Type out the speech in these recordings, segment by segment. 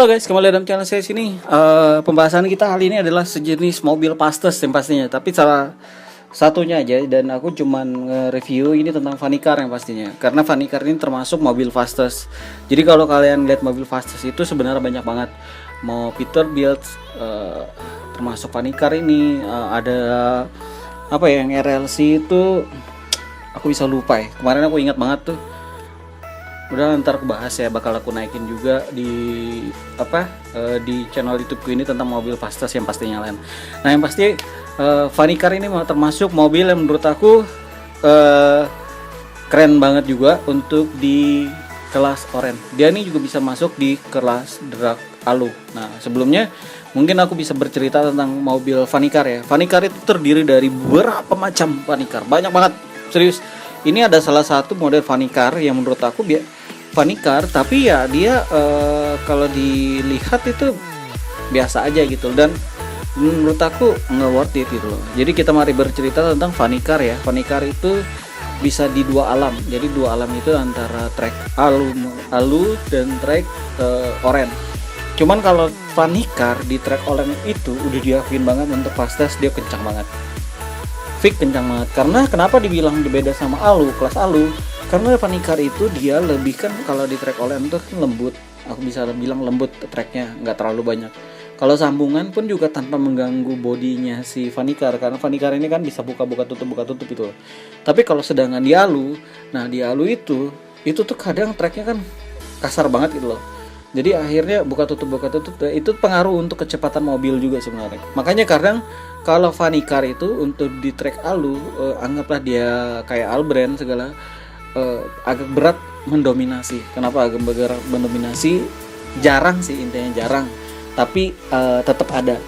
Halo guys, kembali dalam channel saya sini. Pembahasan kita kali ini adalah sejenis mobil fastest yang pastinya, tapi salah satunya aja. Dan aku cuman nge-review ini tentang funny car yang pastinya, karena funny car ini termasuk mobil fastest. Jadi kalau kalian lihat mobil fastest itu sebenarnya banyak banget. Mau Peterbilt, termasuk funny car ini, ada apa ya, yang RLC itu aku bisa lupa ya. Kemarin aku ingat banget tuh. Udah ntar aku bahas ya, bakal aku naikin juga di di channel YouTubeku ini tentang mobil fastest yang pastinya lain. Nah yang pasti funny car ini termasuk mobil yang menurut aku keren banget juga untuk di kelas oren. Dia ini juga bisa masuk di kelas drag alu. Nah sebelumnya mungkin aku bisa bercerita tentang mobil funny car ya. Funny car itu terdiri dari beberapa macam funny car, banyak banget, serius. Ini ada salah satu model funny car yang menurut aku funny car, tapi ya dia kalau dilihat itu biasa aja gitu, dan menurut aku nggak worth it gitu loh. Jadi kita mari bercerita tentang funny car ya. Funny car itu bisa di dua alam. Jadi dua alam itu antara track alu dan track oren. Cuman kalau funny car di track oren itu udah diakuin banget untuk fastest, dia kencang banget. Kencang banget. Karena kenapa dibilang beda sama alu, kelas alu? Karena funny car itu dia lebih kan, kalau di track oren tuh lembut. Aku bisa bilang lembut tracknya, nggak terlalu banyak. Kalau sambungan pun juga tanpa mengganggu bodinya si funny car, karena funny car ini kan bisa buka tutup gitu loh. Tapi kalau sedangkan di alu, nah di alu itu tuh kadang tracknya kan kasar banget gitu loh. Jadi akhirnya buka tutup itu pengaruh untuk kecepatan mobil juga sebenarnya. Makanya kadang kalau funny car itu untuk di track alu, anggaplah dia kayak Albrand segala, agak berat mendominasi. Kenapa agak berat mendominasi? Jarang sih, intinya jarang. Tapi tetap ada.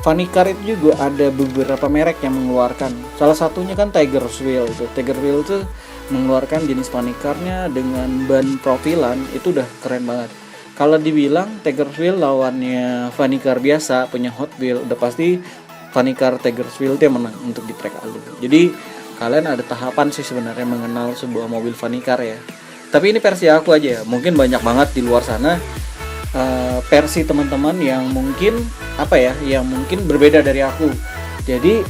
Funny car itu juga ada beberapa merek yang mengeluarkan. Salah satunya kan Tiger Wheel itu. Tiger Wheel itu mengeluarkan jenis funny car-nya dengan ban profilan, itu udah keren banget. Kalau dibilang Tiger Wheel lawannya funny car biasa punya Hot Wheel, udah pasti funny car Tiger Wheel dia menang untuk di track alu. Jadi kalian ada tahapan sih sebenarnya mengenal sebuah mobil funny car ya. Tapi ini versi aku aja ya. Mungkin banyak banget di luar sana versi teman-teman yang mungkin yang mungkin berbeda dari aku. Jadi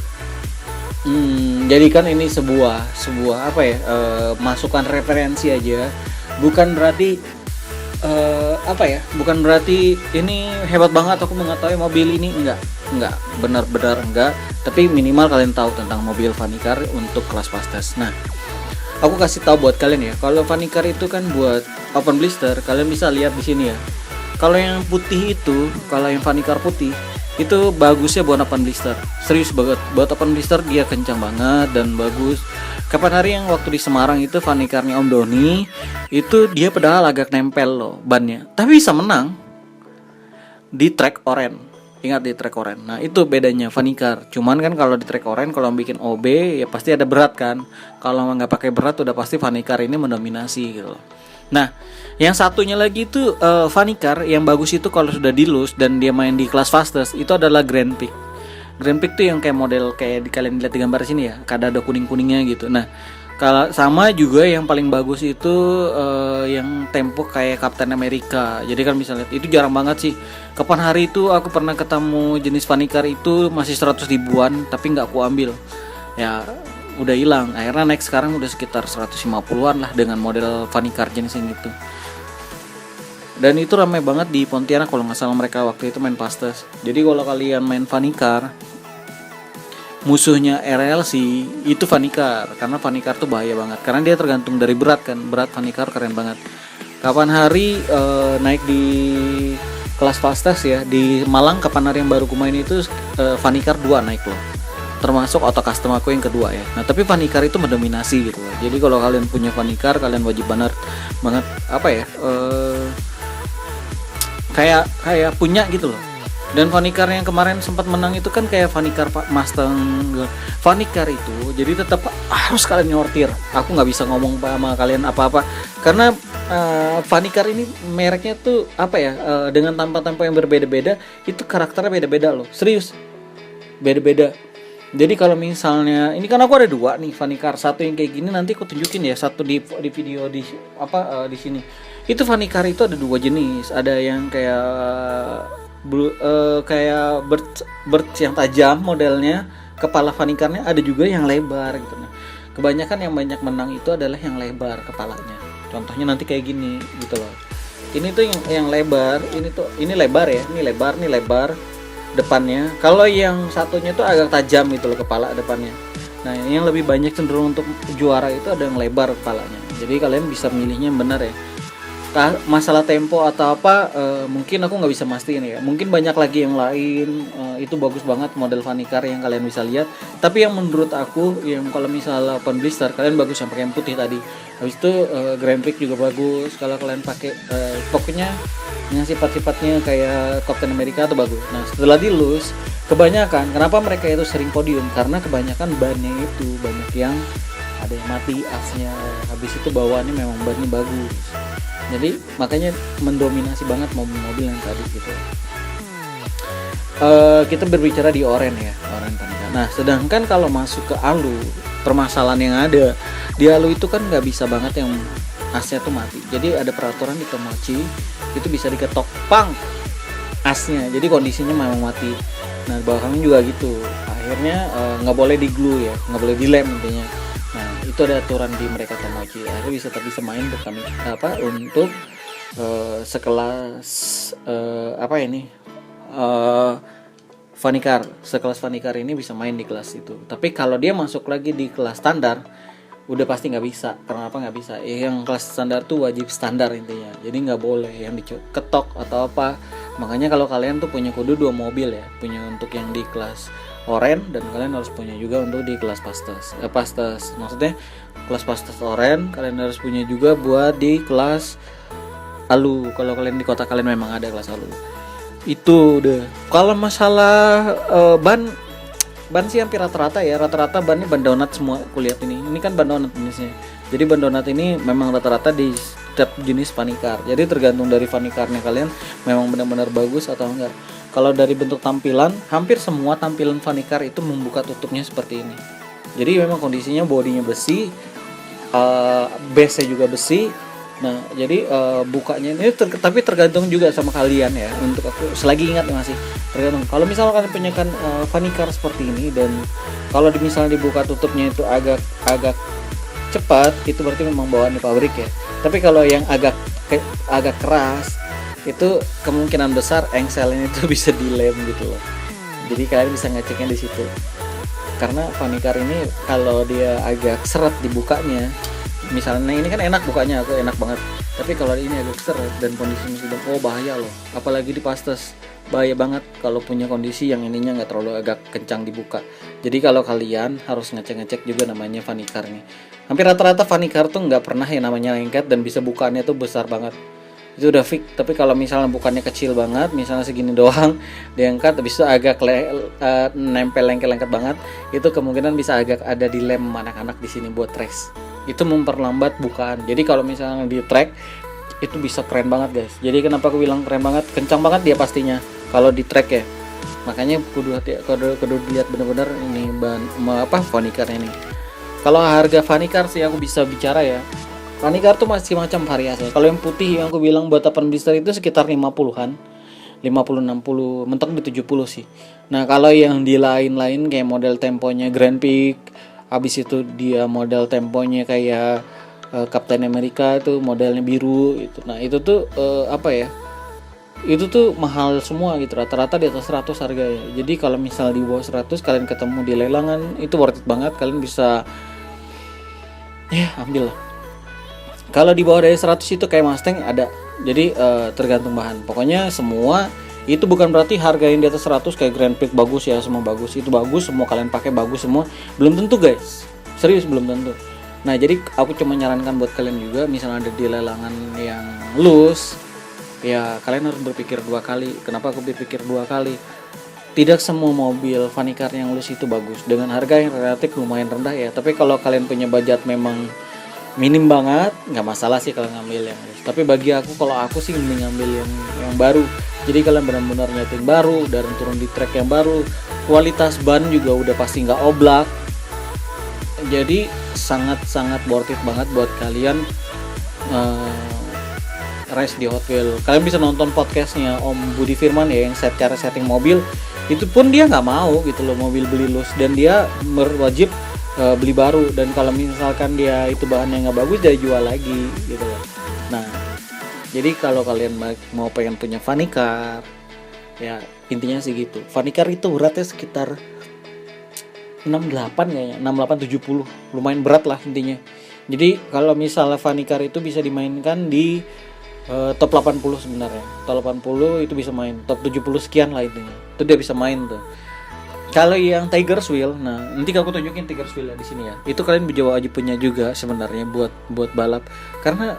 jadikan ini sebuah masukan referensi aja. Bukan berarti bukan berarti ini hebat banget aku mengetahui mobil ini, enggak, benar-benar enggak, tapi minimal kalian tahu tentang mobil funny car untuk kelas fastest. Nah, aku kasih tahu buat kalian ya, kalau funny car itu kan buat open blister, kalian bisa lihat di sini ya. Kalau yang putih itu, kalau yang funny car putih itu bagusnya buat open blister, serius banget. Buat open blister dia kencang banget dan bagus. Kapan hari yang waktu di Semarang itu funny car-nya Om Doni itu dia pedal agak nempel loh bannya, tapi bisa menang di track oren. Ingat, di track oren. Nah itu bedanya funny car. Cuman kan kalau di track oren, kalau bikin OB ya pasti ada berat kan. Kalau nggak pakai berat udah pasti funny car ini mendominasi gitu loh. Nah yang satunya lagi itu funny car yang bagus itu kalau sudah di loose dan dia main di kelas fastest, itu adalah Grand Prix. Grand Prix tuh yang kayak model kayak kalian lihat di gambar sini ya, ada kuning-kuningnya gitu. Nah, kalau sama juga yang paling bagus itu yang tempo kayak Captain America. Jadi kan bisa lihat, itu jarang banget sih. Kapan hari itu aku pernah ketemu jenis funny car itu masih 100 ribuan, tapi nggak aku ambil. Ya udah hilang. Akhirnya next sekarang udah sekitar 150-an lah dengan model funny car jenis ini tuh. Dan itu ramai banget di Pontianak kalau nggak salah, mereka waktu itu main fastest. Jadi kalau kalian main funny car, musuhnya RLC itu funny car, karena funny car tuh bahaya banget, karena dia tergantung dari berat kan. Berat funny car keren banget. Kapan hari naik di kelas fastest ya di Malang, kapan hari yang baru kumain itu funny car 2 naik loh, termasuk auto custom aku yang kedua ya. Nah tapi funny car itu mendominasi gitu loh. Jadi kalau kalian punya funny car, kalian wajib banget kayak punya gitu loh. Dan funny car yang kemarin sempat menang itu kan kayak funny car Mustang. Funny car itu jadi tetap harus kalian nyortir. Aku nggak bisa ngomong sama kalian apa-apa karena funny car ini mereknya tuh dengan tampak-tampak yang berbeda-beda, itu karakternya beda-beda loh, serius beda-beda. Jadi kalau misalnya ini kan aku ada dua nih Vanikar, satu yang kayak gini nanti aku tunjukin ya, satu di video di di sini. Itu Vanikar itu ada dua jenis, ada yang kayak kayak bird yang tajam modelnya, kepala Vanikarnya, ada juga yang lebar gitu. Nah, kebanyakan yang banyak menang itu adalah yang lebar kepalanya. Contohnya nanti kayak gini gitu loh. Ini tuh yang lebar, ini lebar ya, ini lebar depannya. Kalau yang satunya tuh agak tajam gitu loh kepala depannya. Nah, yang lebih banyak cenderung untuk juara itu ada yang lebar kepalanya. Jadi kalian bisa milihnya yang benar ya. Masalah tempo atau apa mungkin aku nggak bisa mastiin ya. Mungkin banyak lagi yang lain itu bagus banget model Vanikar yang kalian bisa lihat. Tapi yang menurut aku yang kalau misalnya open blister kalian bagus yang pakai yang putih tadi. Habis itu Grand Prix juga bagus kalau kalian pakai pokoknya yang sifat-sifatnya kayak Captain America itu bagus. Nah, setelah dilus kebanyakan kenapa mereka itu sering podium, karena kebanyakan bannya itu banyak yang ada yang mati asnya. Habis itu bawaannya memang bannya bagus. Jadi makanya mendominasi banget mobil-mobil yang tadi gitu. Kita berbicara di oren ya, oren Vanikar. Nah, sedangkan kalau masuk ke alu, permasalahan yang ada di alu itu kan nggak bisa banget yang asnya tuh mati. Jadi ada peraturan di Tomochi itu bisa diketok pang asnya. Jadi kondisinya memang mati. Nah, belakangnya juga gitu. Akhirnya nggak boleh di glue ya, nggak boleh dilem intinya. Nah, itu ada aturan di mereka Tomochi. Akhirnya bisa main untuk kami untuk sekelas Vanikar, sekelas Vanikar ini bisa main di kelas itu. Tapi kalau dia masuk lagi di kelas standar, udah pasti nggak bisa. Kenapa nggak bisa? Yang kelas standar tuh wajib standar intinya. Jadi nggak boleh yang diketok atau apa. Makanya kalau kalian tuh punya kudu 2 mobil ya, punya untuk yang di kelas oren dan kalian harus punya juga untuk di kelas pastes. Maksudnya kelas pastes oren kalian harus punya juga buat di kelas alu. Kalau kalian di kota kalian memang ada kelas alu. Itu udah. Kalau masalah ban sih hampir rata-rata ya, rata-rata bannya ban donat semua kulihat ini. Ini kan ban donat jenisnya. Jadi ban donat ini memang rata-rata di setiap jenis Vanikar. Jadi tergantung dari Vanikarnya kalian memang benar-benar bagus atau enggak. Kalau dari bentuk tampilan, hampir semua tampilan Vanikar itu membuka tutupnya seperti ini. Jadi memang kondisinya bodinya besi, base-nya juga besi. Nah, jadi bukanya ini tapi tergantung juga sama kalian ya. Untuk aku selagi ingat masih tergantung. Kalau misalkan kalian punya kan Vanikar seperti ini dan kalau misalnya dibuka tutupnya itu agak cepat, itu berarti memang bawaan di pabrik ya. Tapi kalau yang agak keras, itu kemungkinan besar engselnya itu bisa dilem gitu loh. Jadi kalian bisa ngeceknya di situ. Karena Vanikar ini kalau dia agak seret dibukanya, misalnya ini kan enak bukanya, aku enak banget. Tapi kalau ini agak seret dan kondisinya sudah bahaya loh. Apalagi di pastes bahaya banget kalau punya kondisi yang ininya nggak terlalu agak kencang dibuka. Jadi kalau kalian harus ngecek juga namanya Vanikar nih. Hampir rata-rata Vanikar tuh nggak pernah yang namanya lengket dan bisa bukanya tuh besar banget. Itu udah fix. Tapi kalau misalnya bukannya kecil banget, misalnya segini doang diangkat, habis itu agak nempel lengket banget, itu kemungkinan bisa agak ada dilem anak-anak di sini buat trace. Itu memperlambat bukaan. Jadi kalau misalnya di track itu bisa keren banget guys. Jadi kenapa aku bilang keren banget, kencang banget dia pastinya kalau di track ya. Makanya kudu dilihat benar-benar ini Vanikar ini. Kalau harga Vanikar sih aku bisa bicara ya. Vanikar tuh masih macam variasi. Kalau yang putih yang aku bilang buat 8 blister itu sekitar 50-an. 50 60, mentok di 70 sih. Nah, kalau yang di lain-lain kayak model temponya Grand Prix, habis itu dia model temponya kayak Captain America itu modelnya biru itu. Nah, itu tuh itu tuh mahal semua gitu, rata-rata di atas 100 harganya. Jadi kalau misal di bawah 100 kalian ketemu di lelangan, itu worth it banget, kalian bisa ambil lah. Kalau di bawah dari 100 itu kayak Mustang ada. Jadi tergantung bahan. Pokoknya semua itu bukan berarti harga yang di atas 100 kayak Grand Prix bagus ya, semua bagus. Itu bagus, semua kalian pakai bagus semua. Belum tentu guys. Serius belum tentu. Nah, jadi aku cuma nyarankan buat kalian juga misalnya ada di lelangan yang loose, ya kalian harus berpikir 2 kali. Kenapa aku berpikir 2 kali? Tidak semua mobil Vanikar yang loose itu bagus dengan harga yang relatif lumayan rendah ya. Tapi kalau kalian punya budget memang minim banget, nggak masalah sih kalau ngambil yang loose. Tapi bagi aku, kalau aku sih mending ngambil yang baru. Jadi kalian benar-benar nyeting baru dan turun di track yang baru, kualitas ban juga udah pasti nggak oblak. Jadi sangat worth it banget buat kalian race di Hot Wheels. Kalian bisa nonton podcastnya Om Budi Firman ya, yang cara setting mobil. Itu pun dia nggak mau gitu loh mobil beli loose, dan dia wajib beli baru. Dan kalau misalkan dia itu bahannya nggak bagus, dia jual lagi gitu loh. Nah, jadi kalau kalian mau pengen punya funny car, ya intinya sih gitu. Funny car itu beratnya sekitar 68 kayaknya, 68 70. Lumayan berat lah intinya. Jadi kalau misalnya funny car itu bisa dimainkan di top 80 sebenarnya. Top 80 itu bisa main, top 70 sekian lah intinya. Itu dia bisa main tuh. Kalau yang Tiger's Wheel, nah nanti aku tunjukin Tiger's Wheel di sini ya. Itu kalian wajib punya juga sebenarnya buat balap, karena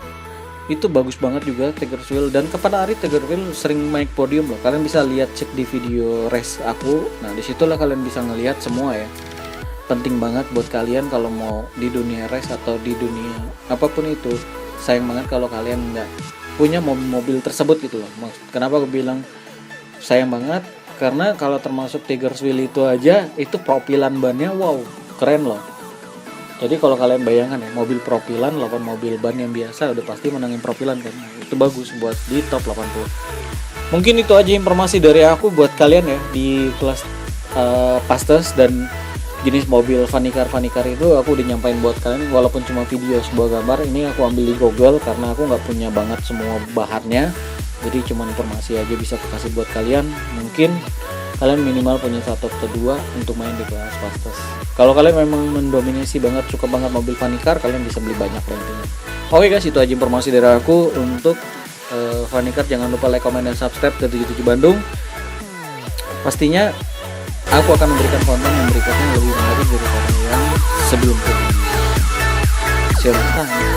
itu bagus banget juga Tiger's Wheel. Dan kepada Ari, Tiger's Wheel sering naik podium loh. Kalian bisa lihat, cek di video race aku. Nah disitulah kalian bisa ngelihat semua ya. Penting banget buat kalian kalau mau di dunia race atau di dunia apapun itu. Sayang banget kalau kalian nggak punya mobil tersebut gitu loh. Kenapa aku bilang sayang banget? Karena kalau termasuk Tiger's Wheel itu aja, itu propilan bannya wow keren loh. Jadi kalau kalian bayangkan ya, mobil propilan lawan mobil ban yang biasa, udah pasti menangin propilan kan. Itu bagus buat di top 80. Mungkin itu aja informasi dari aku buat kalian ya di kelas Fastest dan jenis mobil funny car itu aku udah nyampain buat kalian, walaupun cuma video sebuah gambar. Ini aku ambil di Google karena aku nggak punya banget semua bahannya, jadi cuma informasi aja bisa aku kasih buat kalian. Mungkin kalian minimal punya 1 atau 2 untuk main di kelas Fastest. Kalau kalian memang mendominasi banget, suka banget mobil funny car, kalian bisa beli banyak lah intinya. Oke guys, itu aja informasi dari aku untuk funny car. Jangan lupa like, comment, dan subscribe ke 77 Bandung. Pastinya aku akan memberikan konten yang berikutnya lebih menarik daripada yang sebelumnya. Siapa tahu.